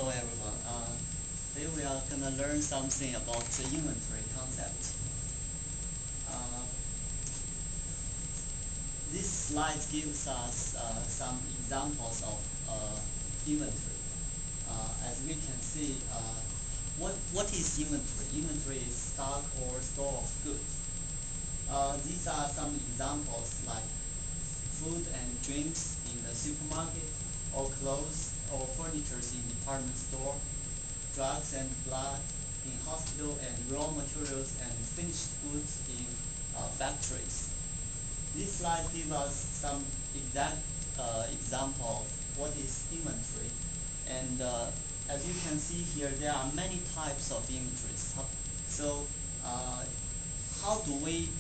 Hello everyone. Today we are gonna learn something about the inventory concept. Uh, this slide gives us some examples of inventory. As we can see, what is inventory? Inventory is stock or store of goods. These are some examples like food and drinks in the supermarket, or clothes or furniture in department store, drugs and blood in hospital, and raw materials and finished goods in factories. This slide gives us some exact example of what is inventory. And as you can see here, there are many types of inventories. So how do we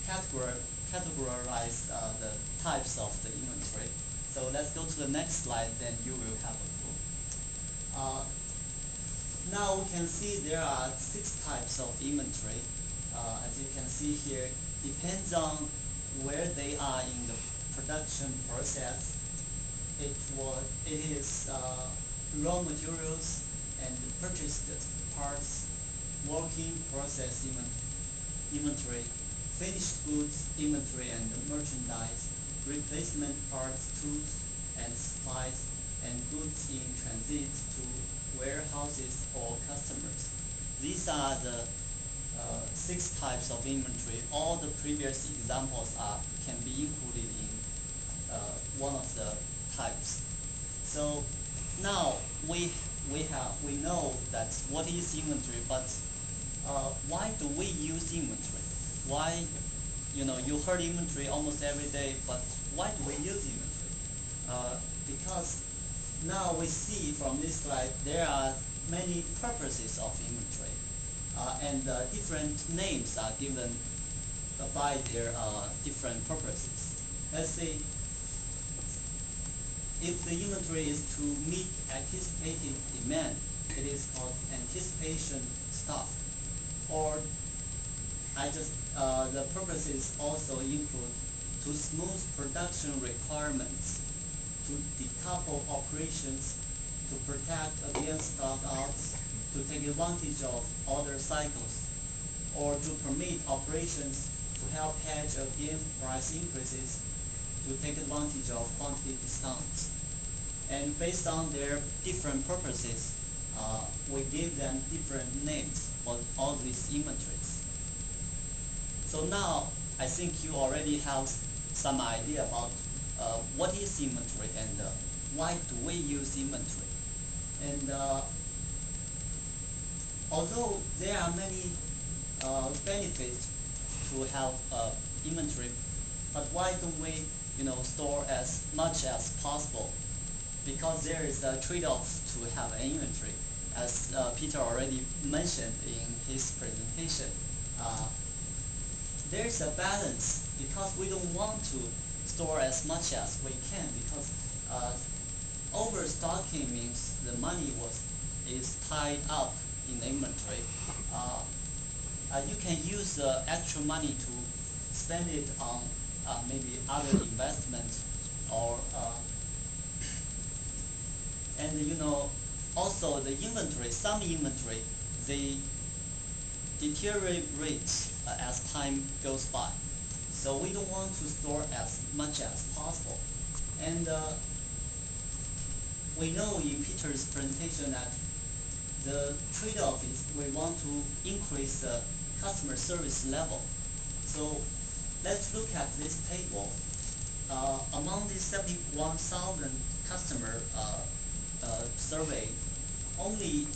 categorize the types of the inventory? So let's go to the next slide, then you will have a clue. Now we can see there are 6 types of inventory. As you can see here, depends on where they are in the production process. It is raw materials and purchased parts, working process inventory, finished goods inventory and merchandise, replacement parts, tools and supplies, and goods in transit to warehouses or customers. These are the 6 types of inventory. All the previous examples can be included in one of the types. So now we know that what is inventory, but why do we use inventory? Why, you heard inventory almost every day, but why do we use inventory? Because now we see from this slide there are many purposes of inventory, and different names are given by their different purposes. Let's see. If the inventory is to meet anticipated demand, it is called anticipation stock. Or the purposes also include to smooth production requirements, to decouple operations, to protect against stockouts, to take advantage of order cycles, or to permit operations to help hedge against price increases, to take advantage of quantity discounts. And based on their different purposes, we give them different names for all these inventories. So now I think you already have some idea about what is inventory and why do we use inventory. And although there are many benefits to have inventory, but why don't we store as much as possible? Because there is a trade-off to have an inventory, as Peter already mentioned in his presentation. There's a balance, because we don't want to store as much as we can, because overstocking means the money is tied up in the inventory. You can use the actual money to spend it on maybe other investments, or and also the inventory. Some inventory, they deteriorate as time goes by. So we don't want to store as much as possible. And we know in Peter's presentation that the trade-off is we want to increase the customer service level. So let's look at this table. Among the 71,000 customer survey, only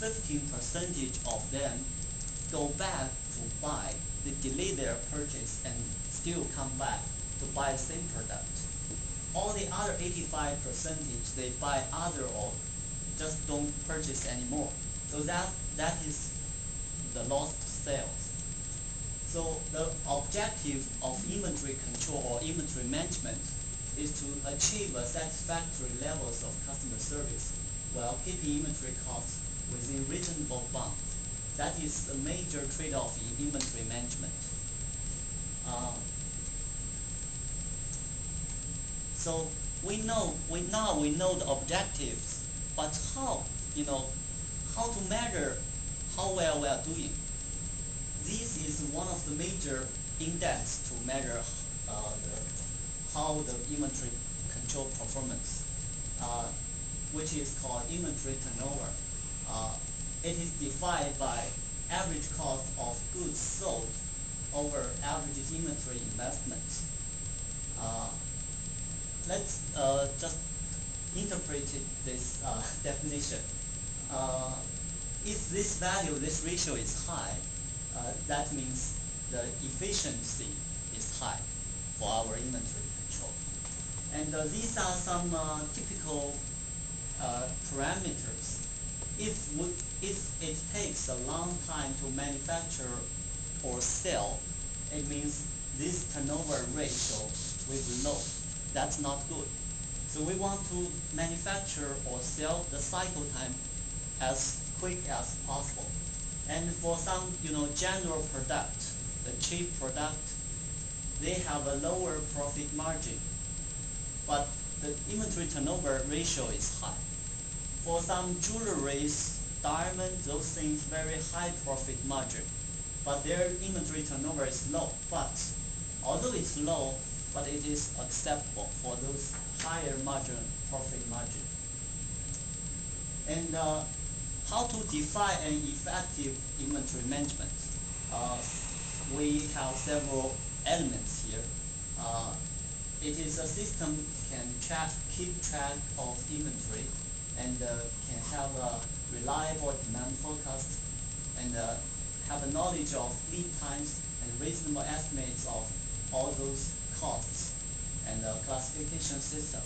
15% of them go back to buy. They delay their purchase and still come back to buy the same product. All the other 85%, they buy other or just don't purchase anymore. So that is the lost sales. So the objective of inventory control or inventory management is to achieve a satisfactory levels of customer service while keeping inventory costs within reasonable bounds. That is the major trade-off in inventory management. So we know the objectives But how, how to measure how well we are doing? This is one of the major index to measure how the inventory control performance, which is called inventory turnover. It is defined by average cost of goods sold over average inventory investment. Let's just interpret this definition. If this value, this ratio is high, that means the efficiency is high for our inventory control. And these are some typical parameters. If it takes a long time to manufacture or sell, it means this turnover ratio will be low. That's not good. So we want to manufacture or sell the cycle time as quick as possible. And for some, general product, the cheap product, they have a lower profit margin, but the inventory turnover ratio is high. For some jewelries, diamonds, those things, very high profit margin, but their inventory turnover is low. But although it's low, but it is acceptable for those higher profit margin. And how to define an effective inventory management? We have several elements here. It is a system can keep track of inventory and can have a reliable demand forecast and have a knowledge of lead times and reasonable estimates of all those costs and classification system.